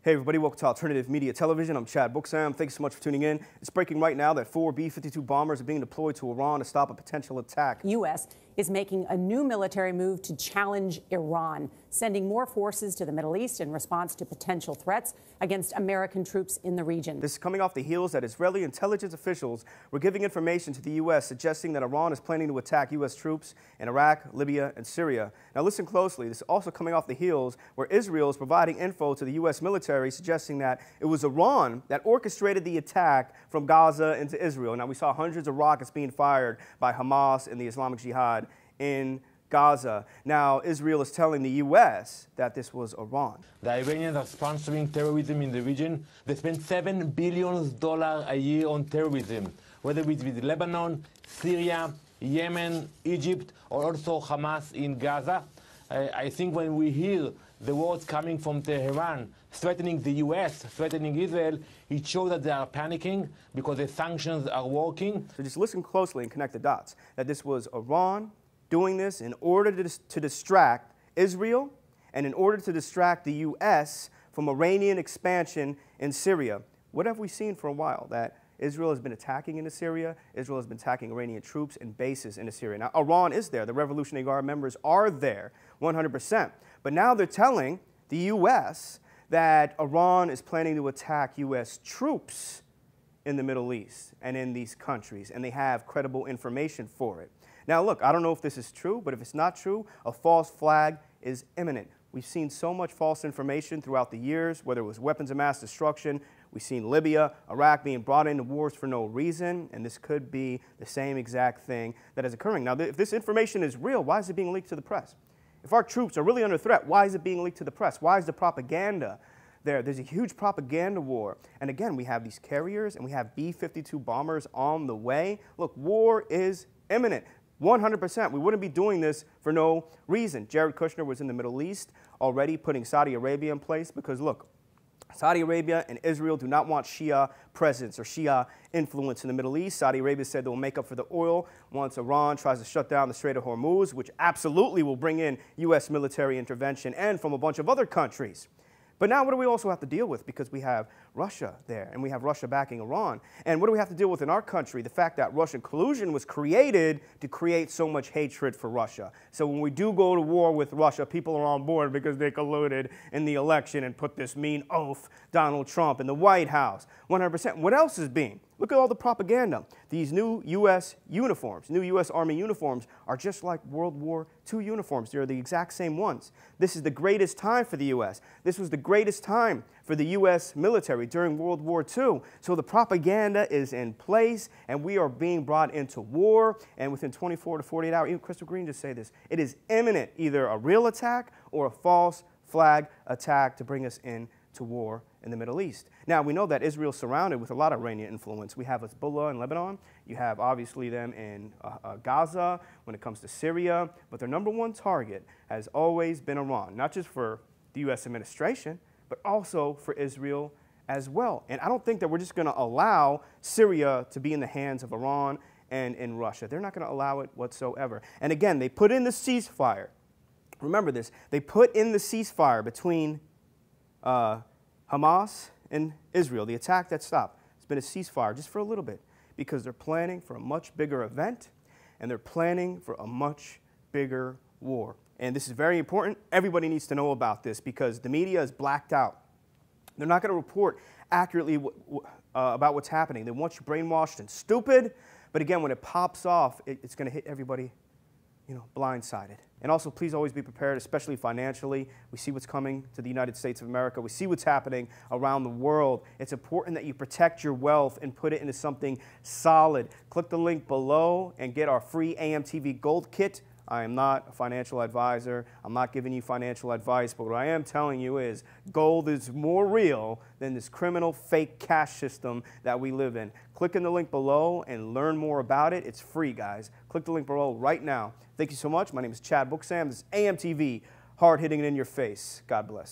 Hey everybody, welcome to Alternative Media Television. I'm Chad Booksam. Thanks so much for tuning in. It's breaking right now that 4 B-52 bombers are being deployed to Iran to stop a potential attack. U.S. is making a new military move to challenge Iran, sending more forces to the Middle East in response to potential threats against American troops in the region. This is coming off the heels that Israeli intelligence officials were giving information to the U.S. suggesting that Iran is planning to attack U.S. troops in Iraq, Libya, and Syria. Now listen closely. This is also coming off the heels where Israel is providing info to the U.S. military suggesting that it was Iran that orchestrated the attack from Gaza into Israel. Now we saw hundreds of rockets being fired by Hamas and the Islamic Jihad in Gaza. Now, Israel is telling the U.S. that this was Iran. The Iranians are sponsoring terrorism in the region. They spend $7 billion a year on terrorism, whether it's with Lebanon, Syria, Yemen, Egypt, or also Hamas in Gaza. I think when we hear the words coming from Tehran threatening the U.S., threatening Israel, it shows that they are panicking because the sanctions are working. So just listen closely and connect the dots, that this was Iran doing this in order to distract Israel and in order to distract the U.S. from Iranian expansion in Syria. What have we seen for a while? That Israel has been attacking into Syria. Israel has been attacking Iranian troops and bases into Syria. Now, Iran is there. The Revolutionary Guard members are there 100%. But now they're telling the U.S. that Iran is planning to attack U.S. troops in the Middle East and in these countries, and they have credible information for it. Now, look, I don't know if this is true, but if it's not true, a false flag is imminent. We've seen so much false information throughout the years, whether it was weapons of mass destruction. We've seen Libya, Iraq being brought into wars for no reason, and this could be the same exact thing that is occurring. Now, if this information is real, why is it being leaked to the press? If our troops are really under threat, why is it being leaked to the press? Why is the propaganda there? There's a huge propaganda war. And again, we have these carriers and we have B-52 bombers on the way. Look, war is imminent. 100%. We wouldn't be doing this for no reason. Jared Kushner was in the Middle East already putting Saudi Arabia in place because, look, Saudi Arabia and Israel do not want Shia presence or Shia influence in the Middle East. Saudi Arabia said they will make up for the oil once Iran tries to shut down the Strait of Hormuz, which absolutely will bring in U.S. military intervention and from a bunch of other countries. But now what do we also have to deal with? Because we have Russia there, and we have Russia backing Iran. And what do we have to deal with in our country? The fact that Russian collusion was created to create so much hatred for Russia. So when we do go to war with Russia, people are on board because they colluded in the election and put this mean oaf, Donald Trump, in the White House. 100%. What else is being? Look at all the propaganda. These new U.S. uniforms, new U.S. Army uniforms, are just like World War II uniforms. They're the exact same ones. This is the greatest time for the U.S. This was the greatest time for the U.S. military during World War II. So the propaganda is in place, and we are being brought into war. And within 24 to 48 hours, even Crystal Green just said this, it is imminent, either a real attack or a false flag attack to bring us into war in the Middle East. Now, we know that Israel is surrounded with a lot of Iranian influence. We have Hezbollah in Lebanon. You have, obviously, them in Gaza when it comes to Syria. But their number one target has always been Iran, not just for the U.S. administration, but also for Israel as well. And I don't think that we're just going to allow Syria to be in the hands of Iran and in Russia. They're not going to allow it whatsoever. And again, they put in the ceasefire. Remember this. They put in the ceasefire between Hamas and Israel, the attack that stopped. It's been a ceasefire just for a little bit because they're planning for a much bigger event and they're planning for a much bigger war. And this is very important. Everybody needs to know about this because the media is blacked out. They're not going to report accurately about what's happening. They want you brainwashed and stupid. But again, when it pops off, it's going to hit everybody, blindsided. And also, please always be prepared, especially financially. We see what's coming to the United States of America. We see what's happening around the world. It's important that you protect your wealth and put it into something solid. Click the link below and get our free AMTV Gold Kit. I am not a financial advisor. I'm not giving you financial advice, but what I am telling you is gold is more real than this criminal fake cash system that we live in. Click in the link below and learn more about it. It's free, guys. Click the link below right now. Thank you so much. My name is Chad Booksam. This is AMTV, hard hitting it in your face. God bless.